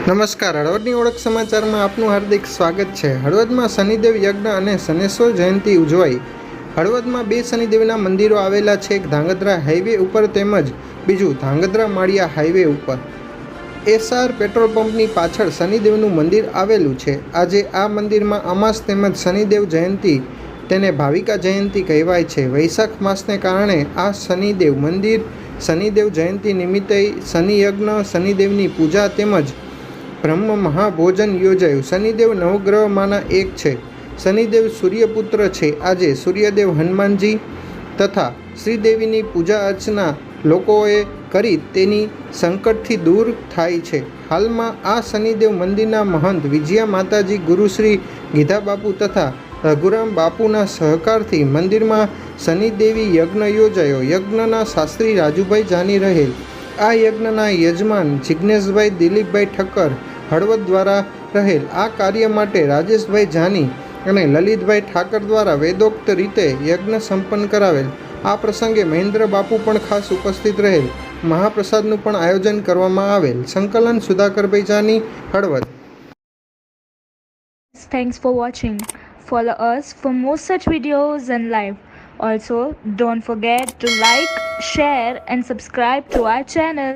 નમસ્કાર, હળવદની ઓળખ સમાચારમાં આપનું હાર્દિક સ્વાગત છે। હળવદમાં શનિદેવ યજ્ઞ અને શનેશ્વર જયંતિ ઉજવાઈ। હળવદમાં બે શનિદેવના મંદિરો આવેલા છે, એક ધાંગધ્રા હાઈવે ઉપર તેમજ બીજું ધાંગધ્રા માળિયા હાઈવે ઉપર। એસઆર પેટ્રોલ પંપની પાછળ શનિદેવનું મંદિર આવેલું છે। આજે આ મંદિરમાં અમાસ તેમજ શનિદેવ જયંતિ, તેને ભાવિકા જયંતિ કહેવાય છે। વૈશાખ માસને કારણે આ શનિદેવ મંદિર શનિદેવ જયંતિ નિમિત્તે શનિ યજ્ઞ, શનિદેવની પૂજા તેમજ બ્રહ્મ મહાભોજન યોજાયું। શનિદેવ નવગ્રહમાંના એક છે। શનિદેવ સૂર્યપુત્ર છે। આજે સૂર્યદેવ હનુમાનજી તથા શ્રીદેવીની પૂજા અર્ચના લોકોએ કરી તેની સંકટથી દૂર થાય છે। હાલમાં આ શનિદેવ મંદિરના મહંત વિજયા માતાજી, ગુરુશ્રી ગીધા બાપુ તથા રઘુરામ બાપુના સહકારથી મંદિરમાં શનિદેવી યજ્ઞ યોજાયો। યજ્ઞના શાસ્ત્રી રાજુભાઈ જાની રહેલ। આ યજ્ઞના યજમાન જિજ્ઞેશભાઈ દિલીપભાઈ ઠક્કર હળવદ દ્વારા રહેલ। આ કાર્ય માટે રાજેશભાઈ જાની અને લલિતભાઈ ઠાકર દ્વારા વેદોક્ત રીતે યજ્ઞ સંપન્ન કરાવેલ। આ પ્રસંગે મહેન્દ્ર બાપુ પણ ખાસ ઉપસ્થિત રહેલ। મહાપ્રસાદનું પણ આયોજન કરવામાં આવેલ। સંકલન Sudhakarbhai Jani, Halvad. Thanks for watching. Follow us for more such videos and live. Also, don't forget to like, share and subscribe to our channel.